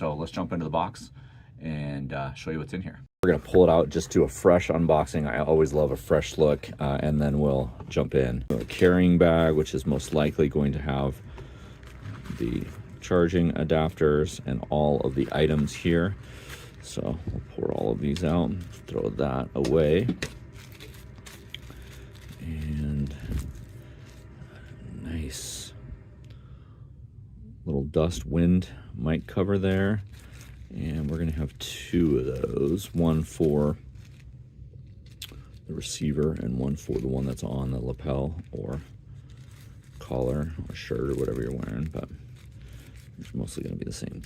So let's jump into the box and show you what's in here. We're gonna pull it out, just do a fresh unboxing. I always love a fresh look, and then we'll jump in. A carrying bag, which is most likely going to have the charging adapters and all of the items here. So we'll pour all of these out, throw that away. And nice little dust wind mic cover there. And we're going to have two of those, one for the receiver and one for the one that's on the lapel or collar or shirt or whatever you're wearing, but it's mostly going to be the same thing.